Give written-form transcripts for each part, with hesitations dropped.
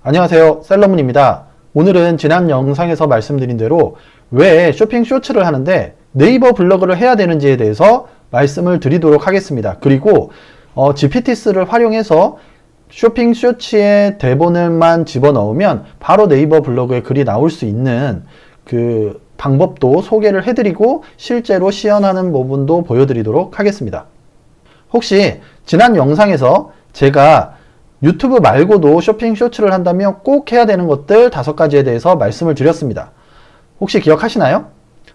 안녕하세요, 셀러문입니다. 오늘은 지난 영상에서 말씀드린 대로 왜 쇼핑 쇼츠를 하는데 네이버 블로그를 해야 되는지에 대해서 말씀을 드리도록 하겠습니다. 그리고 GPT스를 활용해서 쇼핑 쇼츠의 대본을만 집어넣으면 바로 네이버 블로그에 글이 나올 수 있는 그 방법도 소개를 해드리고 실제로 시연하는 부분도 보여드리도록 하겠습니다. 혹시 지난 영상에서 제가 유튜브 말고도 쇼핑 쇼츠를 한다면 꼭 해야 되는 것들 5가지에 대해서 말씀을 드렸습니다. 혹시 기억하시나요?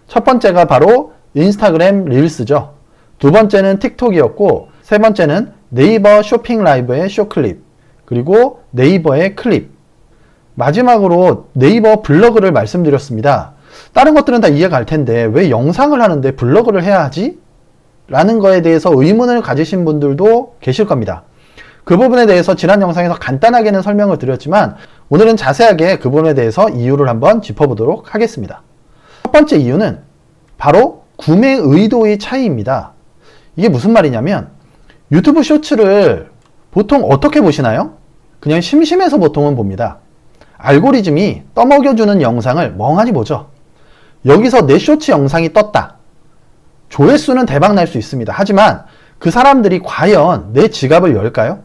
첫 번째가 바로 인스타그램 릴스죠. 두 번째는 틱톡이었고, 세 번째는 네이버 쇼핑 라이브의 쇼클립, 그리고 네이버의 클립, 마지막으로 네이버 블로그를 말씀드렸습니다. 다른 것들은 다 이해가 갈 텐데 왜 영상을 하는데 블로그를 해야 하지? 라는 거에 대해서 의문을 가지신 분들도 계실 겁니다. 그 부분에 대해서 지난 영상에서 간단하게는 설명을 드렸지만 오늘은 자세하게 그 부분에 대해서 이유를 한번 짚어보도록 하겠습니다. 첫 번째 이유는 바로 구매 의도의 차이입니다. 이게 무슨 말이냐면 유튜브 쇼츠를 보통 어떻게 보시나요? 그냥 심심해서 보통은 봅니다. 알고리즘이 떠먹여주는 영상을 멍하니 보죠. 여기서 내 쇼츠 영상이 떴다. 조회수는 대박 날 수 있습니다. 하지만 그 사람들이 과연 내 지갑을 열까요?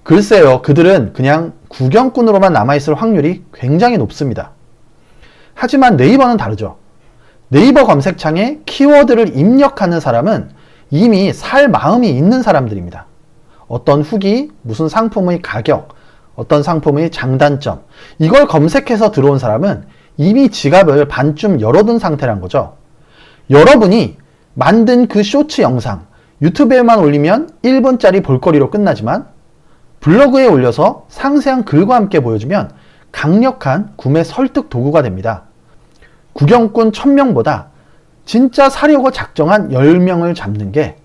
글쎄요, 그들은 그냥 구경꾼으로만 남아있을 확률이 굉장히 높습니다. 하지만 네이버는 다르죠. 네이버 검색창에 키워드를 입력하는 사람은 이미 살 마음이 있는 사람들입니다. 어떤 후기, 무슨 상품의 가격, 어떤 상품의 장단점, 이걸 검색해서 들어온 사람은 이미 지갑을 반쯤 열어둔 상태란 거죠. 여러분이 만든 그 쇼츠 영상, 유튜브에만 올리면 1분짜리 볼거리로 끝나지만 블로그에 올려서 상세한 글과 함께 보여주면 강력한 구매 설득 도구가 됩니다. 구경꾼 1000명보다 진짜 사려고 작정한 10명을 잡는 게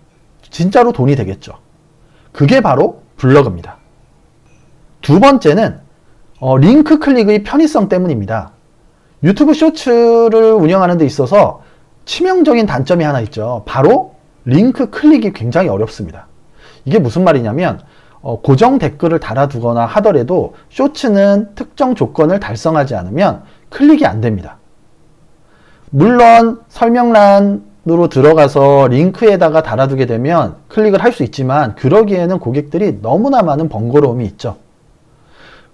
진짜로 돈이 되겠죠. 그게 바로 블로그입니다. 두 번째는 링크 클릭의 편의성 때문입니다. 유튜브 쇼츠를 운영하는 데 있어서 치명적인 단점이 하나 있죠. 바로 링크 클릭이 굉장히 어렵습니다. 이게 무슨 말이냐면 고정 댓글을 달아두거나 하더라도 쇼츠는 특정 조건을 달성하지 않으면 클릭이 안 됩니다. 물론 설명란으로 들어가서 링크에다가 달아두게 되면 클릭을 할 수 있지만 그러기에는 고객들이 너무나 많은 번거로움이 있죠.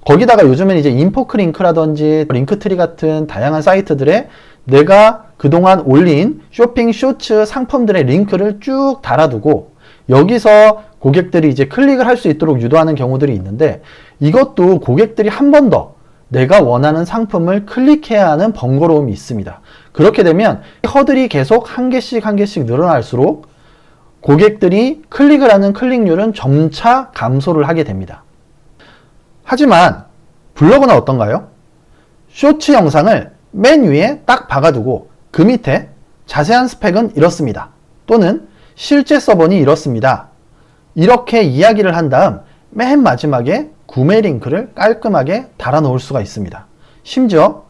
거기다가 요즘엔 이제 인포크링크라든지 링크트리 같은 다양한 사이트들에 내가 그동안 올린 쇼핑 쇼츠 상품들의 링크를 쭉 달아두고 여기서 고객들이 이제 클릭을 할 수 있도록 유도하는 경우들이 있는데 이것도 고객들이 한 번 더 내가 원하는 상품을 클릭해야 하는 번거로움이 있습니다. 그렇게 되면 허들이 계속 한 개씩 늘어날수록 고객들이 클릭을 하는 클릭률은 점차 감소를 하게 됩니다. 하지만 블로그는 어떤가요? 쇼츠 영상을 맨 위에 딱 박아두고 그 밑에 자세한 스펙은 이렇습니다. 또는 실제 서버니 이렇습니다. 이렇게 이야기를 한 다음 맨 마지막에 구매 링크를 깔끔하게 달아 놓을 수가 있습니다. 심지어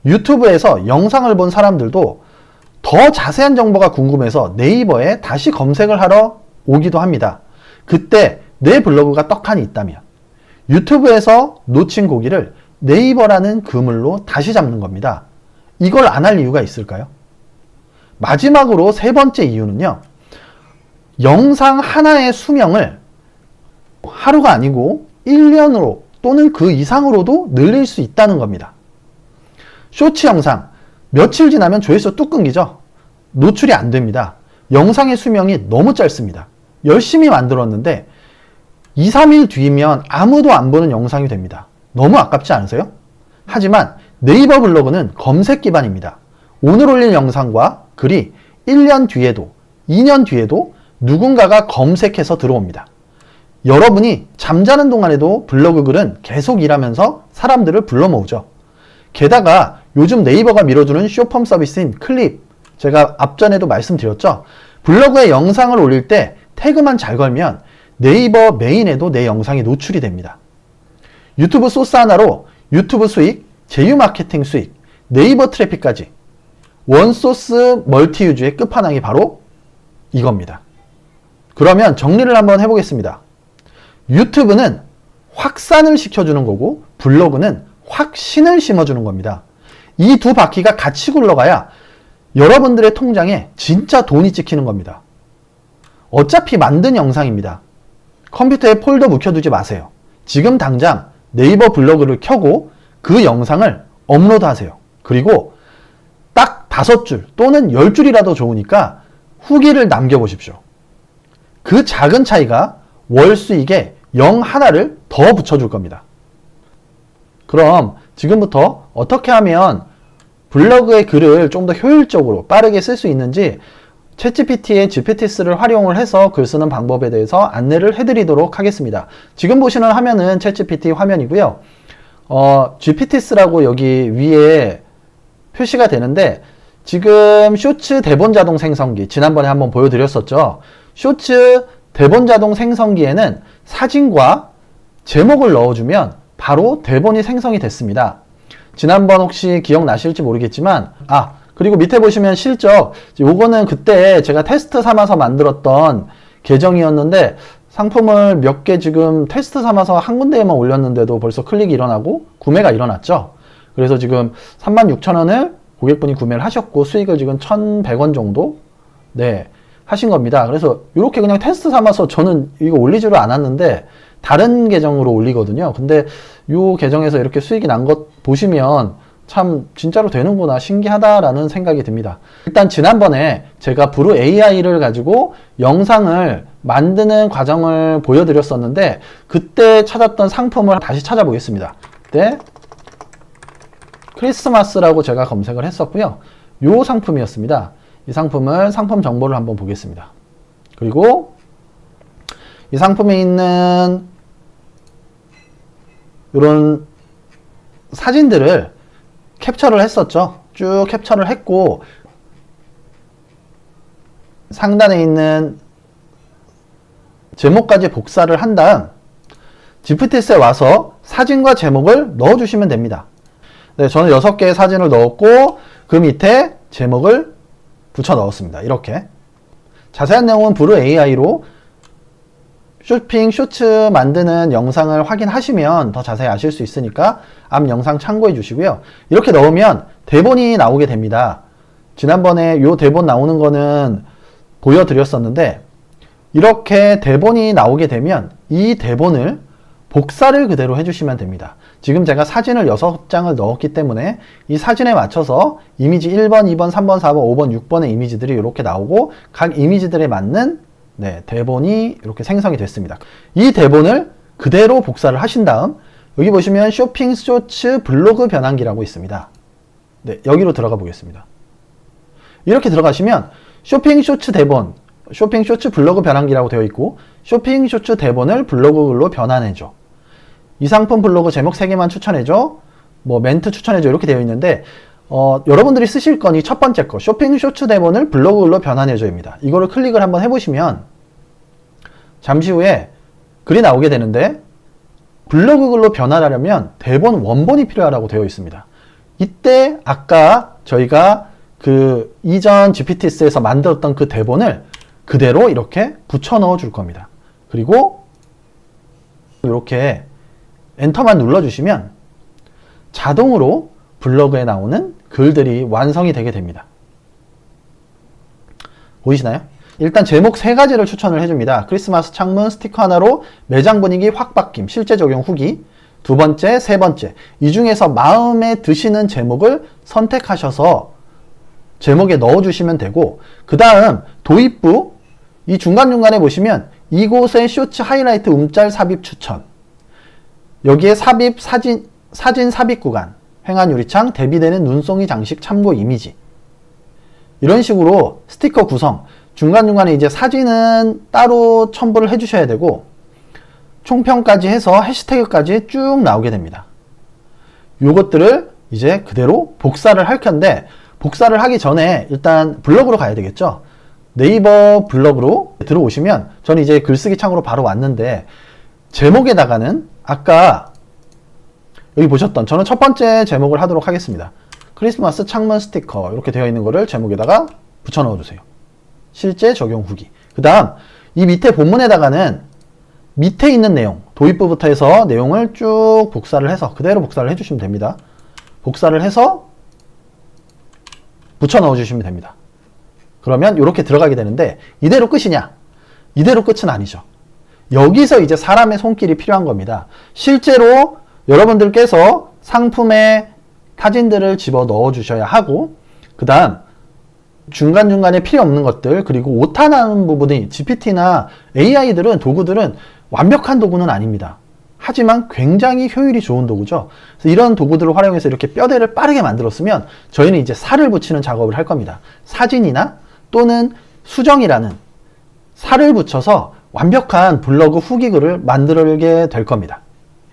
유튜브에서 영상을 본 사람들도 더 자세한 정보가 궁금해서 네이버에 다시 검색을 하러 오기도 합니다. 그때 내 블로그가 떡하니 있다면 유튜브에서 놓친 고기를 네이버라는 그물로 다시 잡는 겁니다. 이걸 안 할 이유가 있을까요? 마지막으로 세 번째 이유는요. 영상 하나의 수명을 하루가 아니고 1년으로 또는 그 이상으로도 늘릴 수 있다는 겁니다. 쇼츠 영상 며칠 지나면 조회수 뚝 끊기죠. 노출이 안 됩니다. 영상의 수명이 너무 짧습니다. 열심히 만들었는데 2, 3일 뒤면 아무도 안 보는 영상이 됩니다. 너무 아깝지 않으세요? 하지만 네이버 블로그는 검색 기반입니다. 오늘 올린 영상과 글이 1년 뒤에도 2년 뒤에도 누군가가 검색해서 들어옵니다. 여러분이 잠자는 동안에도 블로그 글은 계속 일하면서 사람들을 불러 모으죠. 게다가 요즘 네이버가 밀어주는 쇼폼 서비스인 클립, 제가 앞전에도 말씀드렸죠. 블로그에 영상을 올릴 때 태그만 잘 걸면 네이버 메인에도 내 영상이 노출이 됩니다. 유튜브 소스 하나로 유튜브 수익, 제휴 마케팅 수익, 네이버 트래픽까지 원소스 멀티 유즈의 끝판왕이 바로 이겁니다. 그러면 정리를 한번 해보겠습니다. 유튜브는 확산을 시켜주는 거고 블로그는 확 신을 심어주는 겁니다. 이 두 바퀴가 같이 굴러가야 여러분들의 통장에 진짜 돈이 찍히는 겁니다. 어차피 만든 영상입니다. 컴퓨터에 폴더 묵혀두지 마세요. 지금 당장 네이버 블로그를 켜고 그 영상을 업로드 하세요. 그리고 딱 5줄 또는 10줄이라도 좋으니까 후기를 남겨보십시오. 그 작은 차이가 월 수익에 0 하나를 더 붙여줄 겁니다. 그럼 지금부터 어떻게 하면 블로그의 글을 좀 더 효율적으로 빠르게 쓸 수 있는지 챗GPT의 GPT스를 활용을 해서 글 쓰는 방법에 대해서 안내를 해드리도록 하겠습니다. 지금 보시는 화면은 챗GPT 화면이고요. GPT스라고 여기 위에 표시가 되는데 지금 쇼츠 대본 자동 생성기 지난번에 한번 보여드렸었죠. 쇼츠 대본 자동 생성기에는 사진과 제목을 넣어주면 바로 대본이 생성이 됐습니다. 지난번 혹시 기억나실지 모르겠지만 그리고 밑에 보시면 실적 요거는 그때 제가 테스트 삼아서 만들었던 계정이었는데 상품을 몇 개 지금 테스트 삼아서 한 군데에만 올렸는데도 벌써 클릭이 일어나고 구매가 일어났죠. 그래서 지금 36,000원을 고객분이 구매를 하셨고 수익을 지금 1,100원 정도 하신 겁니다. 그래서 이렇게 그냥 테스트 삼아서 저는 이거 올리지를 않았는데 다른 계정으로 올리거든요. 근데 이 계정에서 이렇게 수익이 난 것 보시면 참 진짜로 되는구나 신기하다라는 생각이 듭니다. 일단 지난번에 제가 브루 AI를 가지고 영상을 만드는 과정을 보여드렸었는데 그때 찾았던 상품을 다시 찾아보겠습니다. 그때 크리스마스라고 제가 검색을 했었고요. 이 상품이었습니다. 이 상품을 상품 정보를 한번 보겠습니다. 그리고 이 상품에 있는 이런 사진들을 캡처를 했었죠. 쭉 캡처를 했고 상단에 있는 제목까지 복사를 한 다음 GPT스에 와서 사진과 제목을 넣어주시면 됩니다. 저는 6개의 사진을 넣었고 그 밑에 제목을 붙여 넣었습니다. 이렇게 자세한 내용은 브루 AI로 쇼핑 쇼츠 만드는 영상을 확인하시면 더 자세히 아실 수 있으니까 앞 영상 참고해 주시고요. 이렇게 넣으면 대본이 나오게 됩니다. 지난번에 이 대본 나오는 거는 보여드렸었는데 이렇게 대본이 나오게 되면 이 대본을 복사를 그대로 해주시면 됩니다. 지금 제가 사진을 6장을 넣었기 때문에 이 사진에 맞춰서 이미지 1번, 2번, 3번, 4번, 5번, 6번의 이미지들이 이렇게 나오고 각 이미지들에 맞는 대본이 이렇게 생성이 됐습니다. 이 대본을 그대로 복사를 하신 다음 여기 보시면 쇼핑 쇼츠 블로그 변환기라고 있습니다. 여기로 들어가 보겠습니다. 이렇게 들어가시면 쇼핑 쇼츠 대본, 쇼핑 쇼츠 블로그 변환기라고 되어 있고 쇼핑 쇼츠 대본을 블로그글로 변환해줘. 이 상품 블로그 제목 3개만 추천해줘. 뭐 멘트 추천해줘. 이렇게 되어 있는데 여러분들이 쓰실 건 이 첫 번째 거 쇼핑 쇼츠 대본을 블로그글로 변환해줘입니다. 이거를 클릭을 한번 해보시면 잠시 후에 글이 나오게 되는데 블로그글로 변환하려면 대본 원본이 필요하다고 되어 있습니다. 이때 아까 저희가 그 이전 GPT스에서 만들었던 그 대본을 그대로 이렇게 붙여 넣어 줄 겁니다. 그리고 이렇게 엔터만 눌러주시면 자동으로 블로그에 나오는 글들이 완성이 되게 됩니다. 보이시나요? 일단 제목 3가지를 추천을 해줍니다. 크리스마스 창문 스티커 하나로 매장 분위기 확 바뀜 실제 적용 후기. 두 번째, 세 번째. 이 중에서 마음에 드시는 제목을 선택하셔서 제목에 넣어주시면 되고 그 다음 도입부 이 중간중간에 보시면 이곳의 쇼츠 하이라이트 움짤 삽입 추천 여기에 삽입 사진 삽입 구간 횡한 유리창 대비되는 눈송이 장식 참고 이미지 이런 식으로 스티커 구성 중간중간에 이제 사진은 따로 첨부를 해주셔야 되고 총평까지 해서 해시태그까지 쭉 나오게 됩니다. 요것들을 이제 그대로 복사를 할 건데 복사를 하기 전에 일단 블로그로 가야 되겠죠. 네이버 블로그로 들어오시면 저는 이제 글쓰기 창으로 바로 왔는데 제목에다가는 아까 여기 보셨던 저는 첫 번째 제목을 하도록 하겠습니다. 크리스마스 창문 스티커 이렇게 되어 있는 거를 제목에다가 붙여 넣어 주세요. 실제 적용 후기. 그 다음 이 밑에 본문에다가는 밑에 있는 내용, 도입부부터 해서 내용을 쭉 복사를 해서 그대로 복사를 해주시면 됩니다. 복사를 해서 붙여 넣어주시면 됩니다. 그러면 이렇게 들어가게 되는데 이대로 끝이냐? 이대로 끝은 아니죠. 여기서 이제 사람의 손길이 필요한 겁니다. 실제로 여러분들께서 상품에 사진들을 집어 넣어 주셔야 하고, 그 다음 중간중간에 필요 없는 것들, 그리고 오타나는 부분이 GPT나 AI들은 도구들은 완벽한 도구는 아닙니다. 하지만 굉장히 효율이 좋은 도구죠. 그래서 이런 도구들을 활용해서 이렇게 뼈대를 빠르게 만들었으면 저희는 이제 살을 붙이는 작업을 할 겁니다. 사진이나 또는 수정이라는 살을 붙여서 완벽한 블로그 후기글을 만들게 될 겁니다.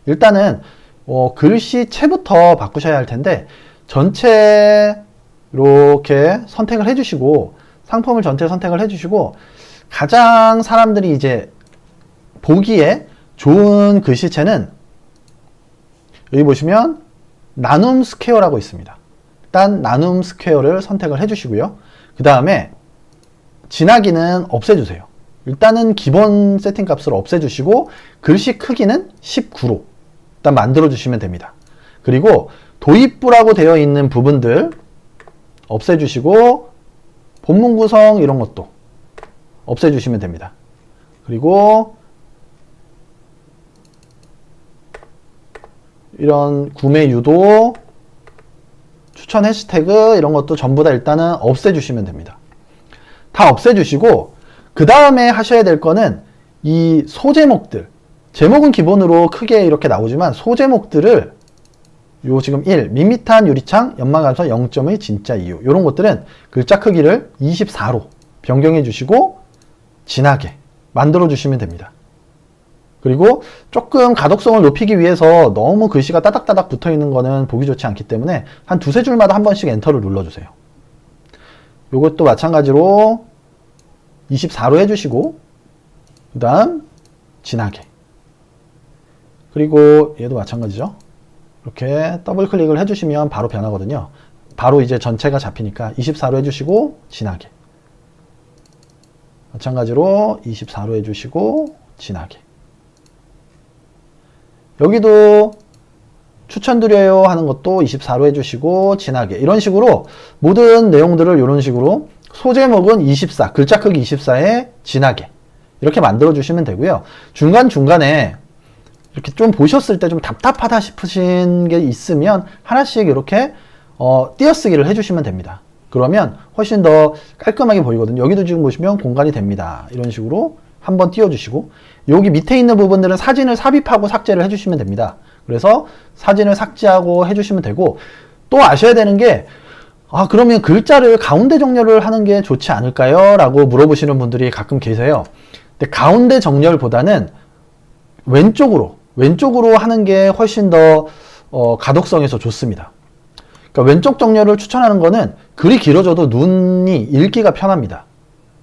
일단은 글씨체부터 바꾸셔야 할 텐데 전체 이렇게 선택을 해주시고 상품을 전체 선택을 해주시고 가장 사람들이 이제 보기에 좋은 글씨체는 여기 보시면 나눔 스퀘어라고 있습니다. 일단 나눔 스퀘어를 선택을 해주시고요. 그 다음에 진하기는 없애주세요. 일단은 기본 세팅 값을 없애주시고 글씨 크기는 19로 일단 만들어주시면 됩니다. 그리고 도입부라고 되어 있는 부분들 없애주시고 본문 구성 이런 것도 없애주시면 됩니다. 그리고 이런 구매 유도, 추천 해시태그 이런 것도 전부 다 일단은 없애주시면 됩니다. 다 없애주시고 그 다음에 하셔야 될 거는 이 소제목들, 제목은 기본으로 크게 이렇게 나오지만 소제목들을 요 지금 1, 밋밋한 유리창, 연마감성 0점의 진짜 이유 이런 것들은 글자 크기를 24로 변경해 주시고 진하게 만들어 주시면 됩니다. 그리고 조금 가독성을 높이기 위해서 너무 글씨가 따닥따닥 붙어 있는 거는 보기 좋지 않기 때문에 한 두세 줄마다 한 번씩 엔터를 눌러주세요. 요것도 마찬가지로 24로 해주시고 그 다음 진하게, 그리고 얘도 마찬가지죠. 이렇게 더블 클릭을 해주시면 바로 변하거든요. 바로 이제 전체가 잡히니까 24로 해주시고 진하게, 마찬가지로 24로 해주시고 진하게, 여기도 추천드려요 하는 것도 24로 해주시고 진하게, 이런 식으로 모든 내용들을 이런 식으로 소제목은 24, 글자 크기 24에 진하게 이렇게 만들어 주시면 되고요. 중간중간에 이렇게 좀 보셨을 때 좀 답답하다 싶으신 게 있으면 하나씩 이렇게 띄어쓰기를 해주시면 됩니다. 그러면 훨씬 더 깔끔하게 보이거든요. 여기도 지금 보시면 공간이 됩니다. 이런 식으로 한번 띄워주시고 여기 밑에 있는 부분들은 사진을 삽입하고 삭제를 해주시면 됩니다. 그래서 사진을 삭제하고 해주시면 되고, 또 아셔야 되는 게 그러면 글자를 가운데 정렬을 하는 게 좋지 않을까요? 라고 물어보시는 분들이 가끔 계세요. 근데 가운데 정렬보다는 왼쪽으로 하는 게 훨씬 더 가독성에서 좋습니다. 그러니까 왼쪽 정렬을 추천하는 거는 글이 길어져도 눈이 읽기가 편합니다.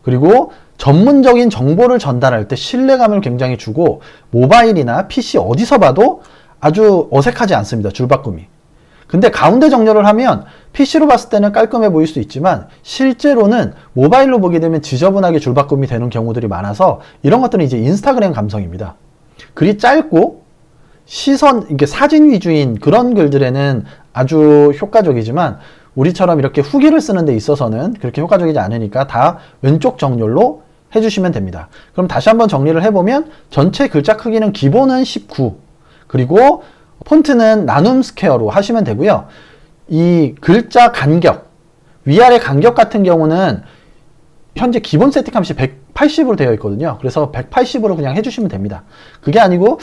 그리고 전문적인 정보를 전달할 때 신뢰감을 굉장히 주고 모바일이나 PC 어디서 봐도 아주 어색하지 않습니다. 줄바꿈이. 근데 가운데 정렬을 하면 PC로 봤을 때는 깔끔해 보일 수 있지만 실제로는 모바일로 보게 되면 지저분하게 줄바꿈이 되는 경우들이 많아서 이런 것들은 이제 인스타그램 감성입니다. 글이 짧고 시선, 이게 사진 위주인 그런 글들에는 아주 효과적이지만 우리처럼 이렇게 후기를 쓰는 데 있어서는 그렇게 효과적이지 않으니까 다 왼쪽 정렬로 해주시면 됩니다. 그럼 다시 한번 정리를 해보면 전체 글자 크기는 기본은 19, 그리고 폰트는 나눔 스퀘어로 하시면 되고요. 이 글자 간격, 위아래 간격 같은 경우는 현재 기본 세팅 값이 180으로 되어 있거든요. 그래서 180으로 그냥 해주시면 됩니다. 그게 아니고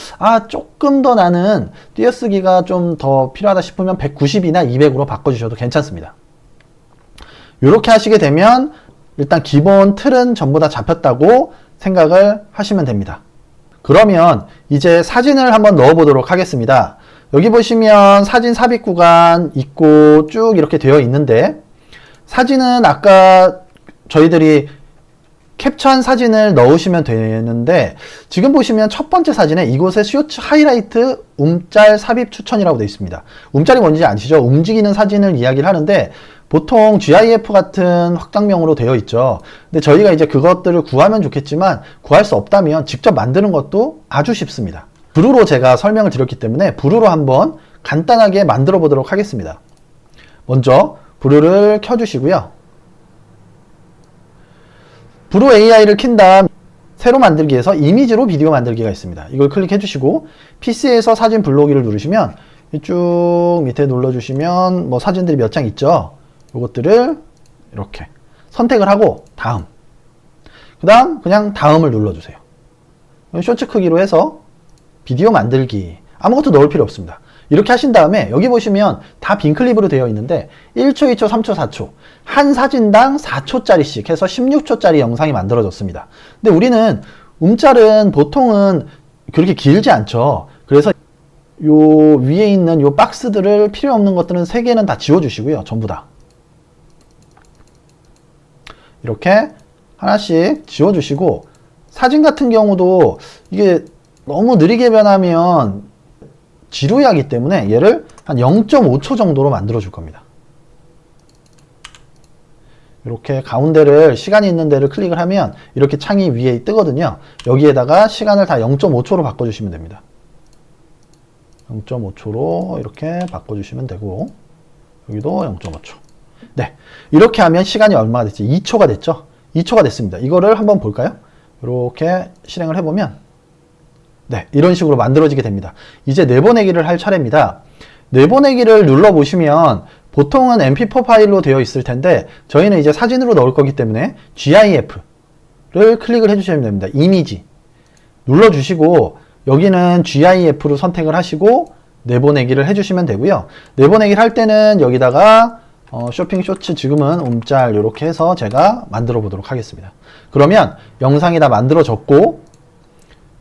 조금 더 나는 띄어쓰기가 좀 더 필요하다 싶으면 190이나 200으로 바꿔주셔도 괜찮습니다. 이렇게 하시게 되면 일단 기본 틀은 전부 다 잡혔다고 생각을 하시면 됩니다. 그러면 이제 사진을 한번 넣어 보도록 하겠습니다. 여기 보시면 사진 삽입 구간 있고 쭉 이렇게 되어 있는데, 사진은 아까 저희들이 캡처한 사진을 넣으시면 되는데 지금 보시면 첫 번째 사진에 이곳에 쇼츠 하이라이트 움짤 삽입 추천이라고 되어 있습니다. 움짤이 뭔지 아시죠? 움직이는 사진을 이야기를 하는데 보통 GIF 같은 확장명으로 되어 있죠. 근데 저희가 이제 그것들을 구하면 좋겠지만 구할 수 없다면 직접 만드는 것도 아주 쉽습니다. 브루로 제가 설명을 드렸기 때문에 브루로 한번 간단하게 만들어 보도록 하겠습니다. 먼저 브루를 켜주시고요. 브루 AI를 킨 다음 새로 만들기에서 이미지로 비디오 만들기가 있습니다. 이걸 클릭해 주시고 PC에서 사진 불러오기를 누르시면 쭉 밑에 눌러주시면 뭐 사진들이 몇 장 있죠. 이것들을 이렇게 선택을 하고 다음, 그 다음 그냥 다음을 눌러주세요. 쇼츠 크기로 해서 비디오 만들기, 아무것도 넣을 필요 없습니다. 이렇게 하신 다음에 여기 보시면 다 빈클립으로 되어 있는데 1초, 2초, 3초, 4초 한 사진당 4초짜리씩 해서 16초짜리 영상이 만들어졌습니다. 근데 우리는 움짤은 보통은 그렇게 길지 않죠. 그래서 요 위에 있는 요 박스들을 필요 없는 것들은 3개는 다 지워주시고요. 전부 다 이렇게 하나씩 지워주시고, 사진 같은 경우도 이게 너무 느리게 변하면 지루해하기 때문에 얘를 한 0.5초 정도로 만들어 줄 겁니다. 이렇게 가운데를, 시간이 있는 데를 클릭을 하면 이렇게 창이 위에 뜨거든요. 여기에다가 시간을 다 0.5초로 바꿔주시면 됩니다. 0.5초로 이렇게 바꿔주시면 되고, 여기도 0.5초. 네, 이렇게 하면 시간이 얼마가 됐지? 2초가 됐죠? 2초가 됐습니다. 이거를 한번 볼까요? 이렇게 실행을 해보면 네, 이런 식으로 만들어지게 됩니다. 이제 내보내기를 할 차례입니다. 내보내기를 눌러보시면 보통은 mp4 파일로 되어 있을 텐데 저희는 이제 사진으로 넣을 거기 때문에 GIF를 클릭을 해주시면 됩니다. 이미지 눌러주시고 여기는 GIF로 선택을 하시고 내보내기를 해주시면 되고요. 내보내기를 할 때는 여기다가 쇼핑 쇼츠 지금은 움짤 이렇게 해서 제가 만들어 보도록 하겠습니다. 그러면 영상이 다 만들어졌고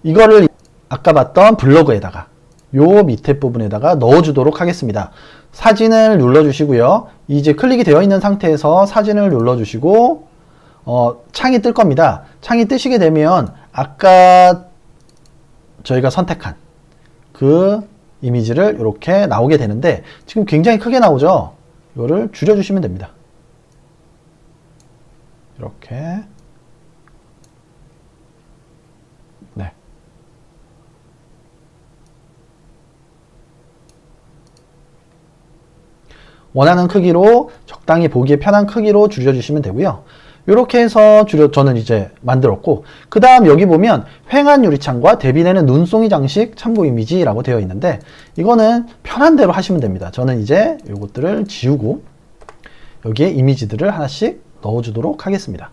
이거를 아까 봤던 블로그에다가 요 밑에 부분에다가 넣어주도록 하겠습니다. 사진을 눌러주시고요. 이제 클릭이 되어 있는 상태에서 사진을 눌러주시고 창이 뜰 겁니다. 창이 뜨시게 되면 아까 저희가 선택한 그 이미지를 이렇게 나오게 되는데 지금 굉장히 크게 나오죠. 이거를 줄여주시면 됩니다. 이렇게 네. 원하는 크기로 적당히 보기에 편한 크기로 줄여주시면 되고요. 이렇게 해서 저는 이제 만들었고, 그 다음 여기 보면 횡한 유리창과 대비되는 눈송이 장식 참고 이미지라고 되어 있는데 이거는 편한 대로 하시면 됩니다. 저는 이제 이것들을 지우고 여기에 이미지들을 하나씩 넣어주도록 하겠습니다.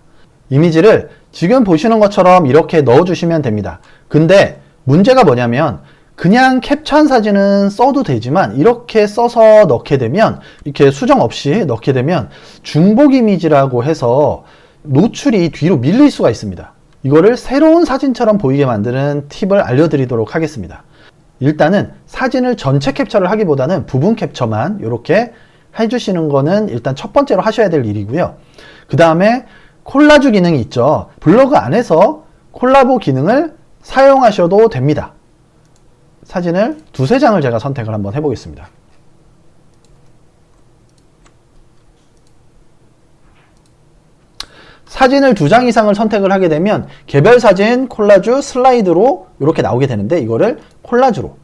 이미지를 지금 보시는 것처럼 이렇게 넣어주시면 됩니다. 근데 문제가 뭐냐면 그냥 캡처한 사진은 써도 되지만 이렇게 써서 넣게 되면, 이렇게 수정 없이 넣게 되면 중복 이미지라고 해서 노출이 뒤로 밀릴 수가 있습니다. 이거를 새로운 사진처럼 보이게 만드는 팁을 알려드리도록 하겠습니다. 일단은 사진을 전체 캡처를 하기보다는 부분 캡처만 이렇게 해주시는 거는 일단 첫 번째로 하셔야 될 일이고요. 그 다음에 콜라주 기능이 있죠. 블로그 안에서 콜라보 기능을 사용하셔도 됩니다. 사진을 두세 장을 제가 선택을 한번 해보겠습니다. 사진을 2장 이상을 선택을 하게 되면 개별 사진, 콜라주, 슬라이드로 이렇게 나오게 되는데 이거를 콜라주로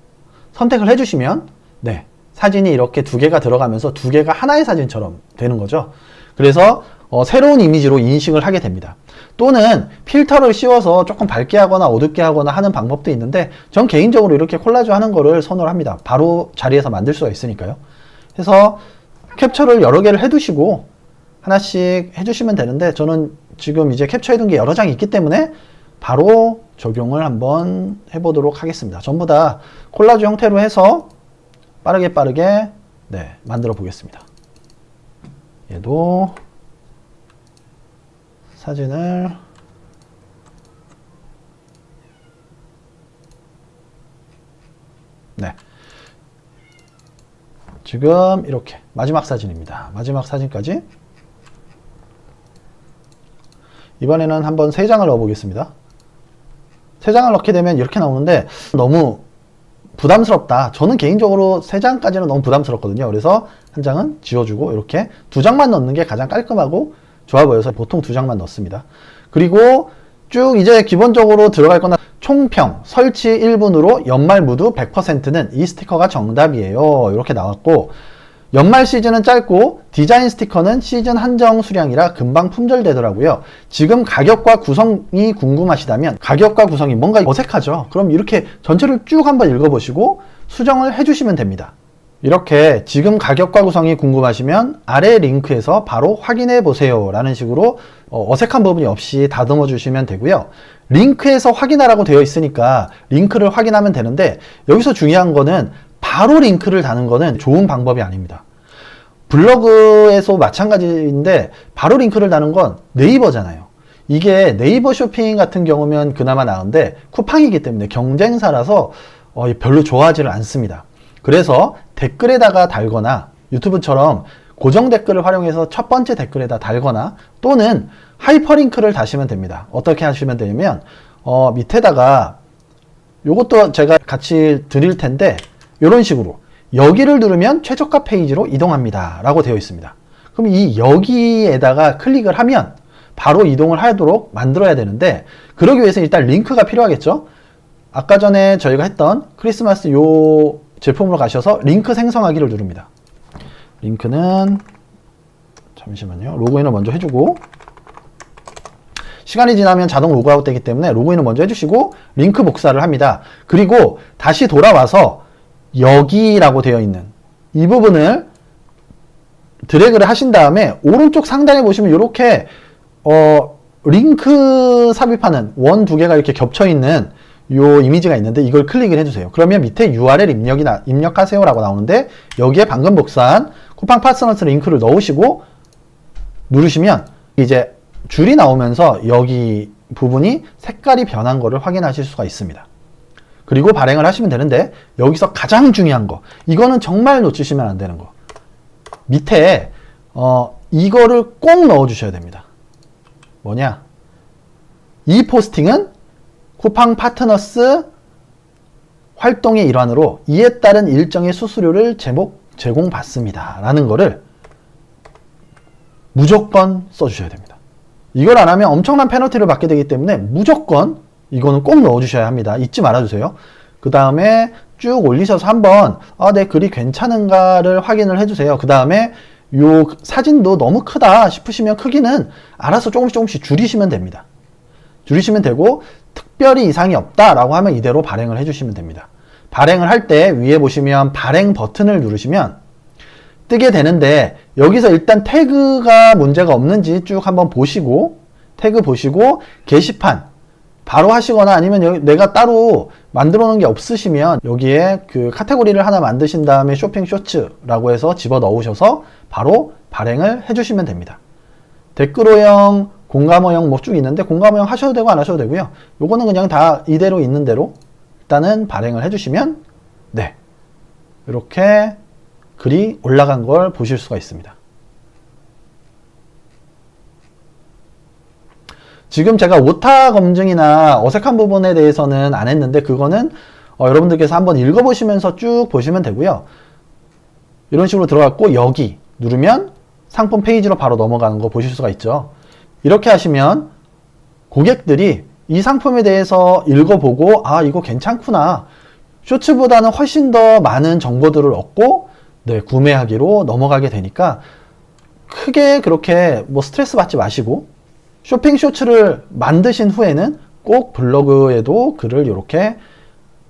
선택을 해주시면 네, 사진이 이렇게 2개가 들어가면서 2개가 하나의 사진처럼 되는 거죠. 그래서 새로운 이미지로 인식을 하게 됩니다. 또는 필터를 씌워서 조금 밝게 하거나 어둡게 하거나 하는 방법도 있는데 전 개인적으로 이렇게 콜라주 하는 거를 선호를 합니다. 바로 자리에서 만들 수가 있으니까요. 그래서 캡처를 여러 개를 해두시고 하나씩 해주시면 되는데 저는 지금 이제 캡처해둔 게 여러 장이 있기 때문에 바로 적용을 한번 해보도록 하겠습니다. 전부 다 콜라주 형태로 해서 빠르게 네, 만들어 보겠습니다. 얘도 사진을 네, 지금 이렇게 마지막 사진입니다. 마지막 사진까지 이번에는 한번 3장을 넣어 보겠습니다. 3장을 넣게 되면 이렇게 나오는데 너무 부담스럽다. 저는 개인적으로 3장까지는 너무 부담스럽거든요. 그래서 한 장은 지워주고 이렇게 2장만 넣는 게 가장 깔끔하고 좋아 보여서 보통 2장만 넣습니다. 그리고 쭉 이제 기본적으로 들어갈 거나 총평, 설치 1분으로 연말 무드 100%는 이 스티커가 정답이에요. 이렇게 나왔고, 연말 시즌은 짧고 디자인 스티커는 시즌 한정 수량이라 금방 품절되더라고요. 지금 가격과 구성이 궁금하시다면, 가격과 구성이 뭔가 어색하죠? 그럼 이렇게 전체를 쭉 한번 읽어보시고 수정을 해주시면 됩니다. 이렇게 지금 가격과 구성이 궁금하시면 아래 링크에서 바로 확인해 보세요 라는 식으로 어색한 부분이 없이 다듬어 주시면 되고요. 링크에서 확인하라고 되어 있으니까 링크를 확인하면 되는데, 여기서 중요한 거는 바로 링크를 다는 거는 좋은 방법이 아닙니다. 블로그에서 마찬가지인데 바로 링크를 다는 건 네이버잖아요. 이게 네이버 쇼핑 같은 경우면 그나마 나은데 쿠팡이기 때문에 경쟁사라서 별로 좋아하지를 않습니다. 그래서 댓글에다가 달거나 유튜브처럼 고정 댓글을 활용해서 첫 번째 댓글에다 달거나 또는 하이퍼링크를 다시면 됩니다. 어떻게 하시면 되냐면 밑에다가 요것도 제가 같이 드릴 텐데, 이런 식으로 여기를 누르면 최저가 페이지로 이동합니다 라고 되어 있습니다. 그럼 이 여기에다가 클릭을 하면 바로 이동을 하도록 만들어야 되는데, 그러기 위해서 일단 링크가 필요하겠죠. 아까 전에 저희가 했던 크리스마스 요 제품으로 가셔서 링크 생성하기를 누릅니다. 링크는 잠시만요, 로그인을 먼저 해주고, 시간이 지나면 자동 로그아웃 되기 때문에 로그인을 먼저 해주시고 링크 복사를 합니다. 그리고 다시 돌아와서 여기라고 되어 있는 이 부분을 드래그를 하신 다음에 오른쪽 상단에 보시면 이렇게 링크 삽입하는 원 2개가 이렇게 겹쳐 있는 요 이미지가 있는데, 이걸 클릭을 해주세요. 그러면 밑에 URL 입력하세요 라고 나오는데, 여기에 방금 복사한 쿠팡 파트너스 링크를 넣으시고 누르시면 이제 줄이 나오면서 여기 부분이 색깔이 변한 거를 확인하실 수가 있습니다. 그리고 발행을 하시면 되는데, 여기서 가장 중요한 거, 이거는 정말 놓치시면 안 되는 거, 밑에 이거를 꼭 넣어 주셔야 됩니다. 뭐냐, 이 포스팅은 쿠팡 파트너스 활동의 일환으로 이에 따른 일정의 수수료를 제공받습니다 라는 거를 무조건 써주셔야 됩니다. 이걸 안 하면 엄청난 페널티를 받게 되기 때문에 무조건 이거는 꼭 넣어주셔야 합니다. 잊지 말아주세요. 그 다음에 쭉 올리셔서 한번 내 글이 괜찮은가를 확인을 해주세요. 그 다음에 요 사진도 너무 크다 싶으시면 크기는 알아서 조금씩 줄이시면 됩니다. 줄이시면 되고, 특별히 이상이 없다라고 하면 이대로 발행을 해주시면 됩니다. 발행을 할 때 위에 보시면 발행 버튼을 누르시면 뜨게 되는데, 여기서 일단 태그가 문제가 없는지 쭉 한번 보시고, 태그 보시고 게시판 바로 하시거나 아니면 내가 따로 만들어 놓은 게 없으시면 여기에 그 카테고리를 하나 만드신 다음에 쇼핑 쇼츠라고 해서 집어 넣으셔서 바로 발행을 해주시면 됩니다. 댓글호형, 공감호형 뭐 쭉 있는데 공감호형 하셔도 되고 안 하셔도 되고요. 요거는 그냥 다 이대로 있는 대로 일단은 발행을 해주시면 이렇게 글이 올라간 걸 보실 수가 있습니다. 지금 제가 오타 검증이나 어색한 부분에 대해서는 안 했는데, 그거는 여러분들께서 한번 읽어보시면서 쭉 보시면 되고요. 이런 식으로 들어갔고 여기 누르면 상품 페이지로 바로 넘어가는 거 보실 수가 있죠. 이렇게 하시면 고객들이 이 상품에 대해서 읽어보고 이거 괜찮구나, 쇼츠보다는 훨씬 더 많은 정보들을 얻고 구매하기로 넘어가게 되니까 크게 그렇게 뭐 스트레스 받지 마시고, 쇼핑 쇼츠를 만드신 후에는 꼭 블로그에도 글을 이렇게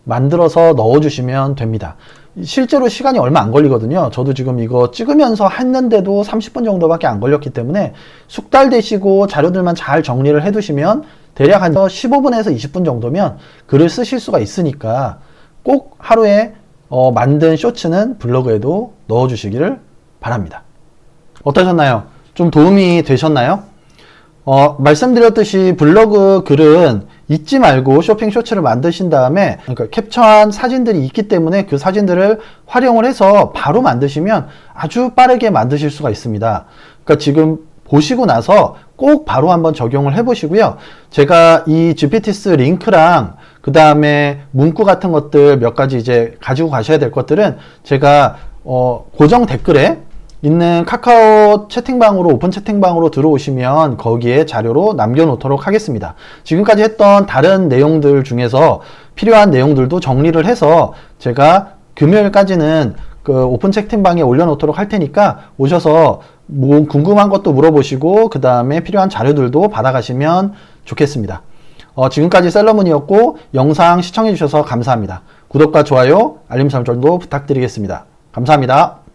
만들어서 넣어주시면 됩니다. 실제로 시간이 얼마 안 걸리거든요. 저도 지금 이거 찍으면서 했는데도 30분 정도밖에 안 걸렸기 때문에 숙달되시고 자료들만 잘 정리를 해두시면 대략 한 15분에서 20분 정도면 글을 쓰실 수가 있으니까 꼭 하루에 만든 쇼츠는 블로그에도 넣어주시기를 바랍니다. 어떠셨나요? 좀 도움이 되셨나요? 말씀드렸듯이 블로그 글은 잊지 말고 쇼핑 쇼츠를 만드신 다음에, 그러니까 캡처한 사진들이 있기 때문에 그 사진들을 활용을 해서 바로 만드시면 아주 빠르게 만드실 수가 있습니다. 그러니까 지금 보시고 나서 꼭 바로 한번 적용을 해 보시고요. 제가 이 GPTS 링크랑 그 다음에 문구 같은 것들 몇 가지 이제 가지고 가셔야 될 것들은 제가 고정 댓글에 있는 카카오 채팅방으로, 오픈 채팅방으로 들어오시면 거기에 자료로 남겨놓도록 하겠습니다. 지금까지 했던 다른 내용들 중에서 필요한 내용들도 정리를 해서 제가 금요일까지는 그 오픈 채팅방에 올려놓도록 할 테니까 오셔서 뭐 궁금한 것도 물어보시고 그 다음에 필요한 자료들도 받아가시면 좋겠습니다. 지금까지 셀러문이었고 영상 시청해주셔서 감사합니다. 구독과 좋아요, 알림 설정도 부탁드리겠습니다. 감사합니다.